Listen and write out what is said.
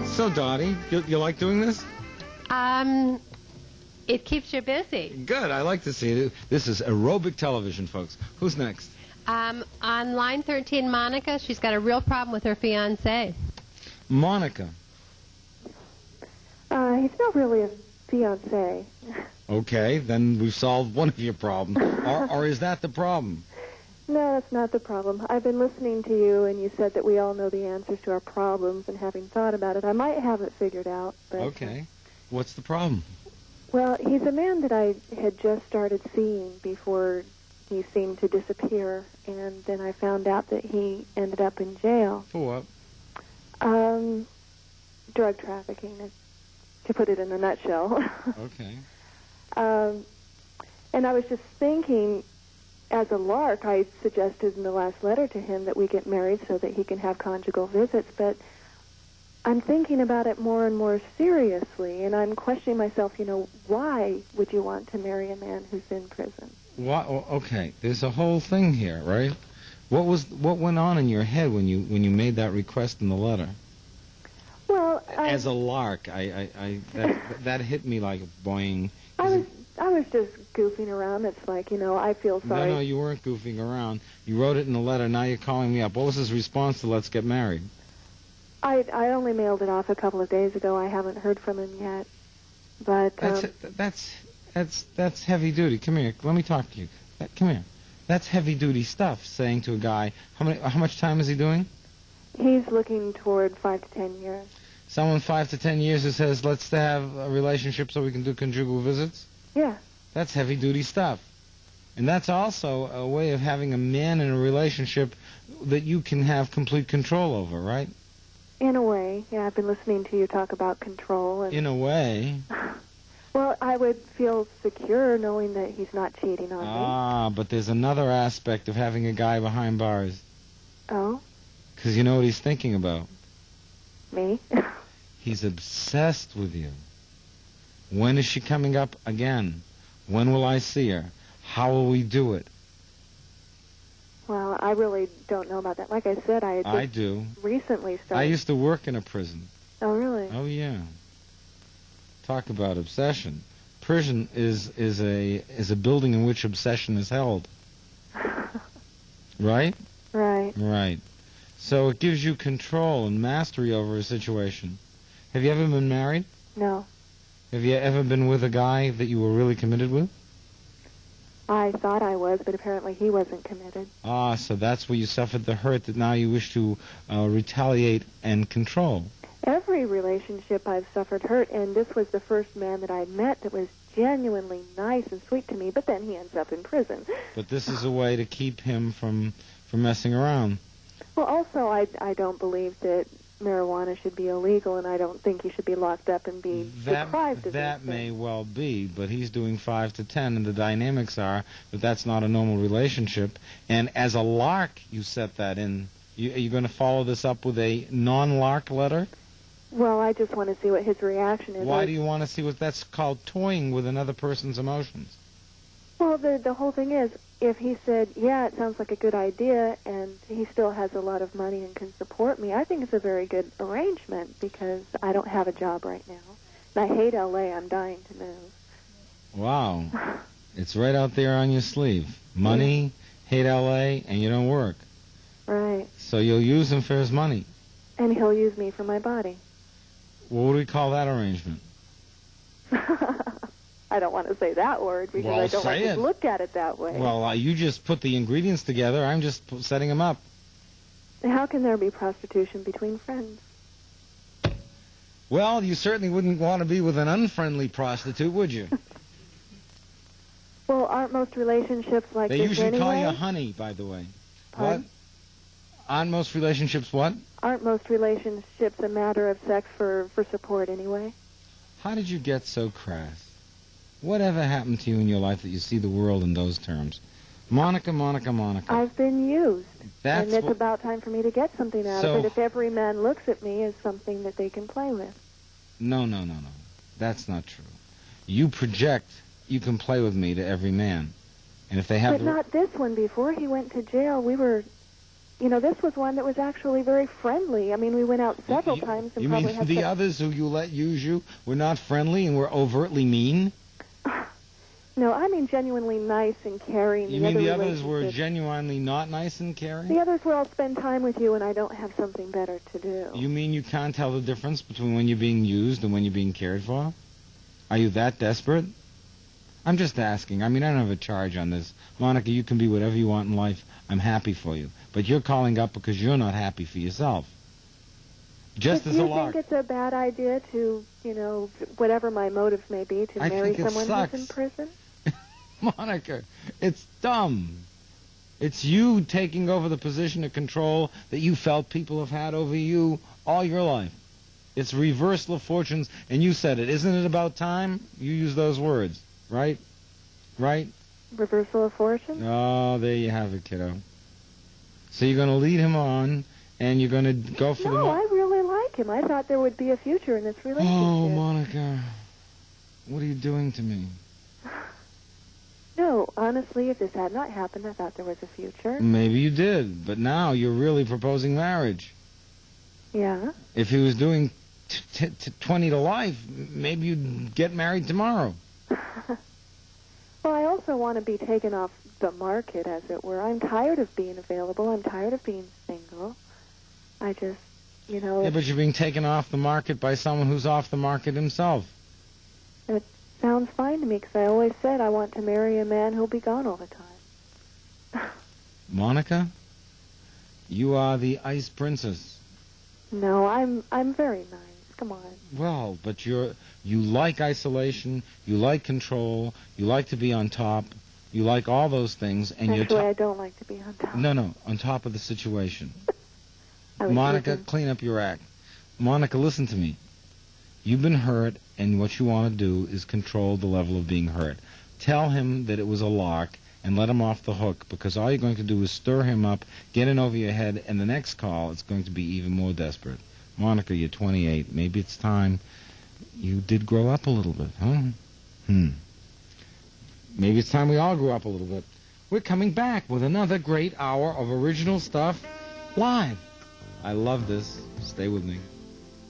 So, Dottie, you like doing this? It keeps you busy. Good. I like to see it. This is aerobic television, folks. Who's next? On line 13, Monica. She's got a real problem with her fiancé. Monica. He's not really a fiancé. Okay, then we've solved one of your problems. Or is that the problem? No, that's not the problem. I've been listening to you, and you said that we all know the answers to our problems, and having thought about it, I might have it figured out. But, okay. What's the problem? Well, he's a man that I had just started seeing before he seemed to disappear, and then I found out that he ended up in jail. For what? Drug trafficking, to put it in a nutshell. Okay. And I was just thinking, as a lark, I suggested in the last letter to him that we get married so that he can have conjugal visits, but I'm thinking about it more and more seriously, and I'm questioning myself, why would you want to marry a man who's in prison? What? Okay, there's a whole thing here, right? What went on in your head when you made that request in the letter? Well, as a lark, that hit me like a boing. I was just goofing around. It's like, I feel sorry. No, you weren't goofing around. You wrote it in the letter. Now you're calling me up. What was his response to "Let's get married"? I only mailed it off a couple of days ago. I haven't heard from him yet. But that's heavy duty. Come here. Let me talk to you. Come here. That's heavy duty stuff. Saying to a guy, how much time is he doing? He's looking toward 5 to 10 years. Someone 5 to 10 years who says, let's have a relationship so we can do conjugal visits? Yeah. That's heavy-duty stuff. And that's also a way of having a man in a relationship that you can have complete control over, right? In a way. Yeah, I've been listening to you talk about control. And in a way? Well, I would feel secure knowing that he's not cheating on me. Ah, but there's another aspect of having a guy behind bars. Oh? Because you know what he's thinking about. Me? He's obsessed with you. When is she coming up again? When will I see her? How will we do it? Well, I really don't know about that. Like I said, I do. Recently started. I used to work in a prison. Oh, really? Oh, yeah. Talk about obsession. Prison is a building in which obsession is held. Right? Right. Right. So it gives you control and mastery over a situation. Have you ever been married? No. Have you ever been with a guy that you were really committed with? I thought I was, but apparently he wasn't committed. Ah, so that's where you suffered the hurt that now you wish to retaliate and control. Every relationship I've suffered hurt, and this was the first man that I met that was genuinely nice and sweet to me, but then he ends up in prison. But this is a way to keep him from messing around. Well, also, I don't believe that marijuana should be illegal, and I don't think he should be locked up and be deprived of that may well be, but he's doing 5 to 10, and the dynamics are that that's not a normal relationship. And as a lark, you set that in. Are you going to follow this up with a non-lark letter? Well, I just want to see what his reaction is. Why do you want to see what that's called? Toying with another person's emotions. Well, the whole thing is, if he said, yeah, it sounds like a good idea, and he still has a lot of money and can support me, I think it's a very good arrangement because I don't have a job right now. And I hate L.A. I'm dying to move. Wow. It's right out there on your sleeve. Money, hate L.A., and you don't work. Right. So you'll use him for his money. And he'll use me for my body. What would we call that arrangement? I don't want to say that word because I don't want to look at it that way. Well, you just put the ingredients together. I'm just setting them up. How can there be prostitution between friends? Well, you certainly wouldn't want to be with an unfriendly prostitute, would you? Well, aren't most relationships like this anyway? They usually call you honey, by the way. Pardon? What? Aren't most relationships what? Aren't most relationships a matter of sex for support anyway? How did you get so crass? Whatever happened to you in your life that you see the world in those terms? Monica, Monica, Monica. I've been used. And it's about time for me to get something out of it if every man looks at me as something that they can play with. No. That's not true. You project you can play with me to every man. And if they have... But not this one. Before he went to jail, we were this was one that was actually very friendly. I mean, we went out several times and you probably mean had the some- others who you let use you were not friendly and were overtly mean? No, I mean genuinely nice and caring. You mean the others were relationships- genuinely not nice and caring? The others were, I'll spend time with you and I don't have something better to do. You mean you can't tell the difference between when you're being used and when you're being cared for? Are you that desperate? I'm just asking. I mean, I don't have a charge on this. Monica, you can be whatever you want in life. I'm happy for you. But you're calling up because you're not happy for yourself. Just Do as a you lark. think it's a bad idea to, whatever my motives may be, to I marry think it someone sucks. who's in prison? Monica, it's dumb. It's you taking over the position of control that you felt people have had over you all your life. It's reversal of fortunes, and you said it. Isn't it about time? You use those words, right? Right? Reversal of fortune? Oh, there you have it, kiddo. So you're going to lead him on, and you're going to go for the... No, I really like him. I thought there would be a future in this relationship. Oh, Monica, what are you doing to me? No, honestly, if this had not happened, I thought there was a future. Maybe you did, but now you're really proposing marriage. Yeah? If he was doing 20 to life, maybe you'd get married tomorrow. Well, I also want to be taken off the market, as it were. I'm tired of being available. I'm tired of being single. I just, Yeah, but you're being taken off the market by someone who's off the market himself. it sounds fine to me, because I always said I want to marry a man who'll be gone all the time. Monica, you are the ice princess. No, I'm very nice. Come on. Well, but you like isolation, you like control, you like to be on top, you like all those things, and Actually, you're I don't like to be on top. No, on top of the situation. I was Monica, thinking- clean up your act. Monica, listen to me. You've been hurt, and what you want to do is control the level of being hurt. Tell him that it was a lark, and let him off the hook, because all you're going to do is stir him up, get in over your head, and the next call it's going to be even more desperate. Monica, you're 28. Maybe it's time you did grow up a little bit, huh? Maybe it's time we all grew up a little bit. We're coming back with another great hour of original stuff live. I love this. Stay with me.